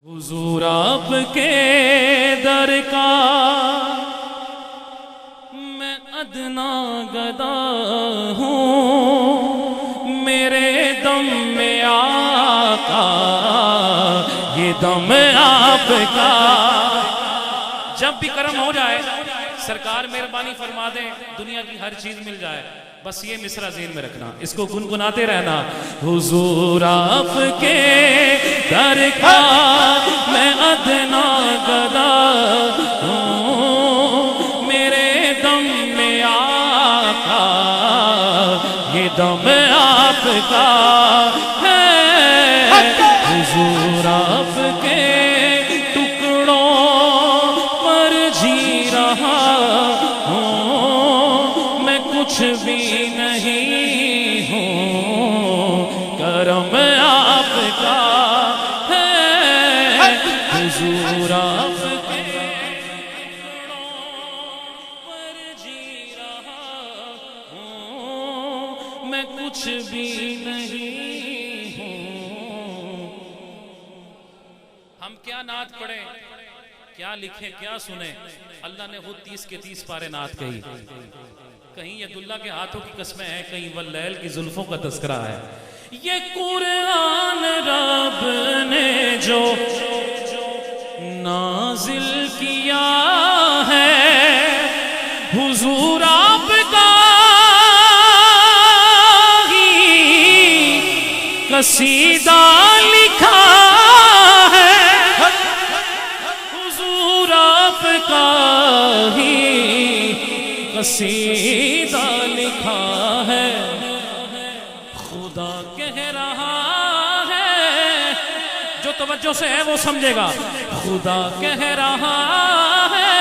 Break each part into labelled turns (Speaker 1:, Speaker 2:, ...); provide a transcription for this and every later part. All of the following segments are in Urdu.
Speaker 1: حضور آپ کے در کا میں ادنا گدا ہوں، میرے دم میں آقا یہ دم آپ کا۔ جب بھی کرم ہو جائے سرکار مہربانی فرما دیں دنیا کی ہر چیز مل جائے، بس یہ مصرع ذہن میں رکھنا، اس کو گنگناتے رہنا۔ حضور آپ کے در کا میں ادنا گدا ہوں، میرے دم میں آقا یہ دم آپ کا ہے۔ حضور آپ کے ٹکڑوں پر جی رہا ہوں، میں کچھ بھی نہیں ہوں، کرم آپ کا ہے۔ حضور آپ کے ٹکڑوں پر جی رہا ہوں، میں کچھ بھی نہیں ہوں۔ ہم کیا نعت پڑھیں، کیا لکھیں، کیا سنیں، اللہ نے خود 30 کے 30 پارے نعت کہی۔ کہیں عبداللہ کے ہاتھوں کی قسمیں ہیں، کہیں واللیل کی زلفوں کا تذکرہ ہے۔ یہ قرآن رب نے جو نازل کیا ہے، حضور آپ کا ہی قصیدہ لکھا ہے، حضور آپ کا ہی قصیدہ لکھا ہے۔ خدا کہہ رہا ہے، جو توجہ سے ہے وہ سمجھے گا، خدا کہہ رہا ہے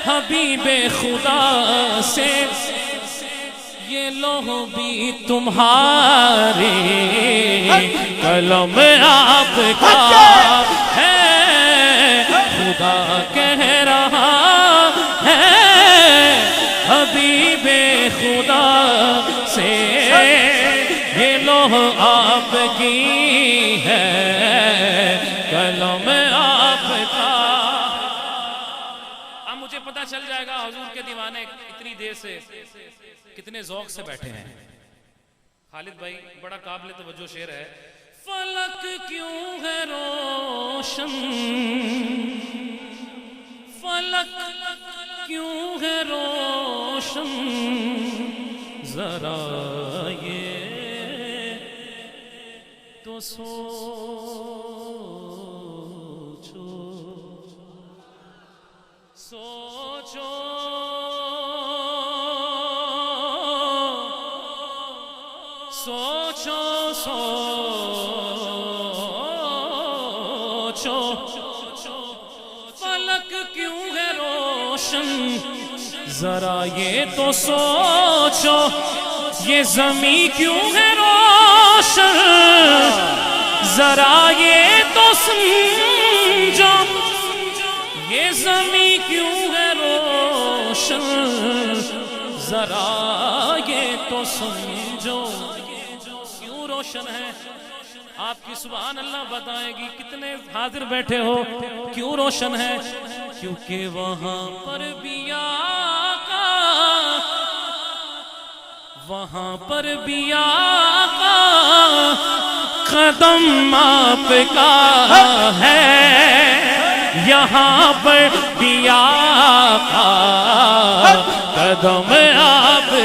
Speaker 1: حبیب خدا سے، یہ لوح بھی تمہارے قلم آپ کا ہے۔ خدا کہہ رہا ہے حبیب خدا سے، یہ لوح آپ کی ہے قلم آپ کا۔ اب مجھے پتہ چل جائے گا حضور کے دیوانے اتنی دیر سے کتنے ذوق سے بیٹھے ہیں۔ خالد بھائی بڑا قابل توجہ شعر ہے۔ فلک کیوں ہے روشن، فلک کیوں ہے روشن، ذرا یہ تو سوچو، سوچو سوچو سوچو، فلک کیوں ہے روشن، ذرا یہ تو سوچو، یہ زمین کیوں ہے روشن، ذرا یہ تو سمجھو، یہ زمین کیوں ہے روشن، ذرا یہ تو سمجھو کیوں روشن ہے۔ آپ کی سبحان اللہ بتائے گی کتنے حاضر بیٹھے ہو کیوں روشن ہے، کیونکہ وہاں پر بھی آقا، وہاں پر بھی آقا قدم آپ کا ہے، یہاں پر بھی آقا قدم آپ کا۔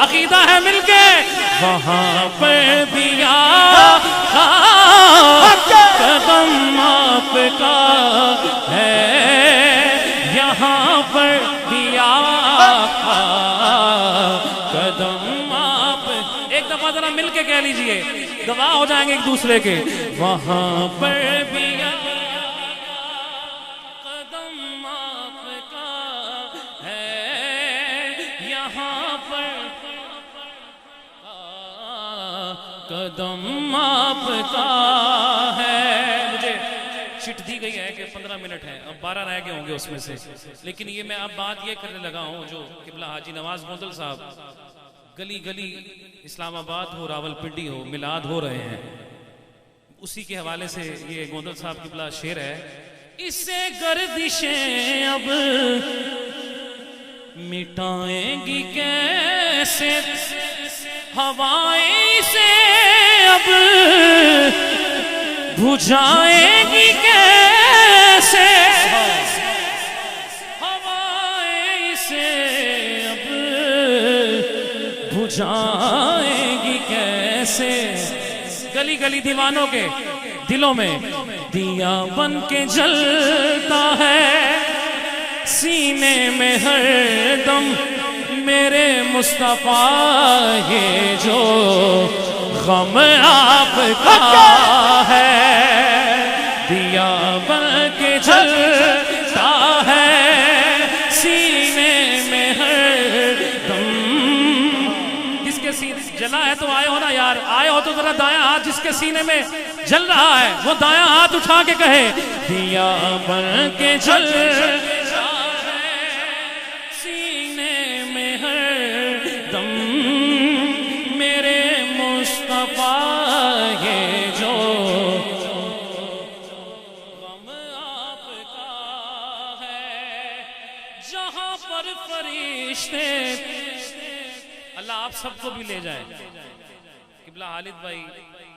Speaker 1: عقیدہ ہے مل کے، وہاں پر بھی آقا قدم آپ کا ہے، یہاں پر بھی آقا قدم آپ۔ ایک دفعہ ذرا مل کے کہہ لیجئے، گواہ ہو جائیں گے ایک دوسرے کے۔ وہاں پر بھی قدم آپ کا ہے، یہاں پر قدم آپ کا ہے۔ مجھے چٹ دی گئی ہے کہ 15 منٹ ہے، اب 12 رہ گئے ہوں گے اس میں سے، لیکن یہ میں اب بات یہ کرنے لگا ہوں جو قبلہ حاجی نواز موندل صاحب گلی گلی اسلام آباد ہو، راول پنڈی ہو، میلاد ہو رہے ہیں، اسی کے حوالے سے یہ گوندل صاحب کی بلا شعر ہے. اس سے گردشیں اب مٹائیں گی کیسے ہوائیں سے اب بجھائیں گی کیسے ہوائیں سے اب بجھائیں گی کیسے. گلی گلی دیوانوں کے دلوں میں دیا بن کے جلتا ہے سینے میں ہر دم میرے مصطفیٰ یہ جو غم آپ کا ہے دیا بن کے جلتا ہے سینے میں ہر دم. جس کے سینے جلا ہے تو آئے ہو نا یار, آئے ہو تو ذرا دایاں ہاتھ جس کے سینے میں جل رہا ہے وہ دایاں ہاتھ اٹھا کے کہے دیا بن کے جلتا ہے سینے میں ہر دم میرے مصطفیٰ یہ جو غم آپ کا ہے. جہاں پر فرشتے اللہ آپ سب کو بھی لے جائے. قبلہ خالد بھائی,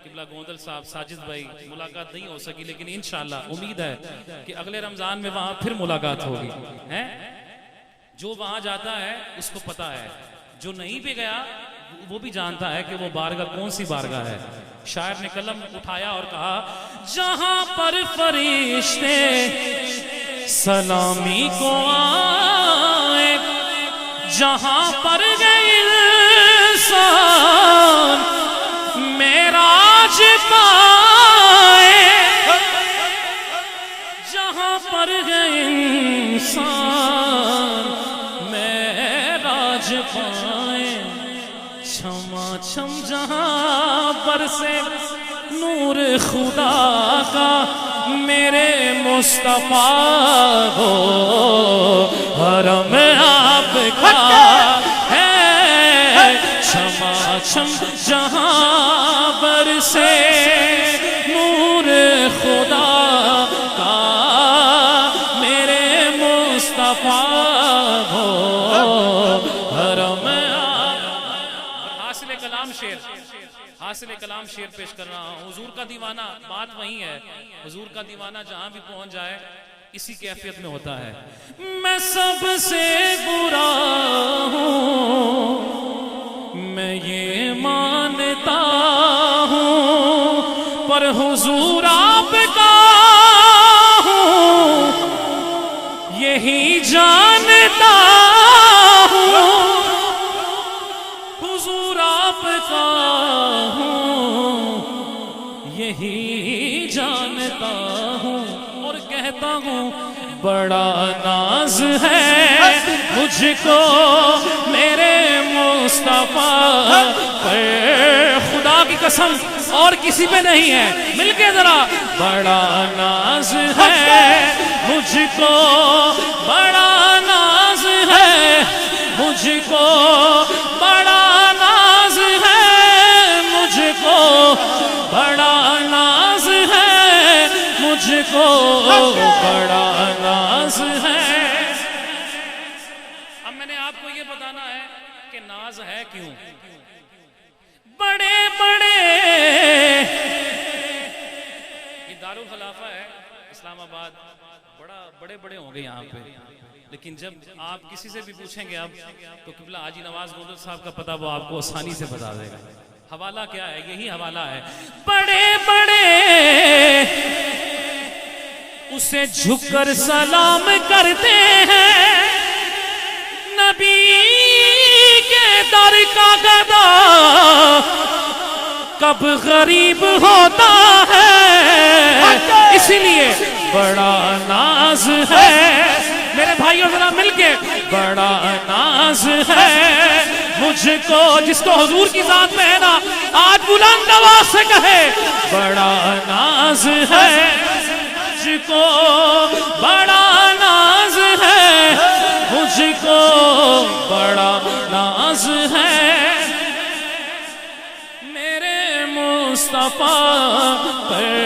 Speaker 1: قبلہ گوندل صاحب, ساجد بھائی, ملاقات نہیں ہو سکی لیکن انشاءاللہ امید ہے کہ اگلے رمضان میں وہاں پھر ملاقات ہوگی. جو وہاں جاتا ہے اس کو پتا ہے, جو نہیں بھی گیا وہ بھی جانتا ہے کہ وہ بارگاہ کون سی بارگاہ ہے. شاعر نے قلم اٹھایا اور کہا جہاں پر فرشتے سلامی کو آئے جہاں پر گئے انسان معراج پائے جہاں پر گئے انسان معراج پائے چھما چھم جہاں پر سے نور خدا کا میرے مصطفیٰ ہو حرم آپ کا ہے چھما چھم جہاں پر سے نور خدا کا میرے مصطفیٰ ہو حرم آپ. حاصل کلام شعر حاصل کلام شعر پیش کر رہا ہوں. حضور کا دیوانہ بات وہی ہے, حضور کا دیوانہ جہاں بھی پہنچ جائے اسی کیفیت میں ہوتا ہے. میں سب سے برا ہوں میں یہ مانتا ہوں پر حضور آپ کا ہوں یہی جانتا ہوں حضور آپ کا یہی جانتا ہوں اور کہتا ہوں بڑا ناز ہے مجھ کو میرے مصطفیٰ پر خدا کی قسم اور کسی پہ نہیں ہے. مل کے ذرا بڑا ناز ہے مجھ کو بڑا ناز ہے مجھ کو بڑا ناز ہے مجھ کو بڑا ناز ہے مجھ کو بڑا ناز ہے. اب میں نے آپ کو یہ بتانا ہے کہ ناز ہے کیوں. بڑے بڑے یہ دارالخلافہ ہے اسلام آباد, بڑے بڑے ہوں گے یہاں پہ لیکن جب آپ کسی سے بھی پوچھیں گے اب تو قبلہ حاجی نواز گوندل صاحب کا پتہ وہ آپ کو آسانی سے بتا دے گا. حوالہ کیا ہے, یہی حوالہ ہے. بڑے بڑے اسے جھک کر سلام کرتے ہیں نبی کے در کا گدا کب غریب ہوتا ہے اس لیے بڑا ناز ہے. میرے بھائیوں ذرا مل کے بڑا ناز ہے مجھ کو جس کو حضور کی ذات میں ہے نا آج بلند آواز سے کہے بڑا ناز ہے مجھ کو بڑا ناز ہے مجھ کو بڑا ناز ہے میرے مصطفیٰ پر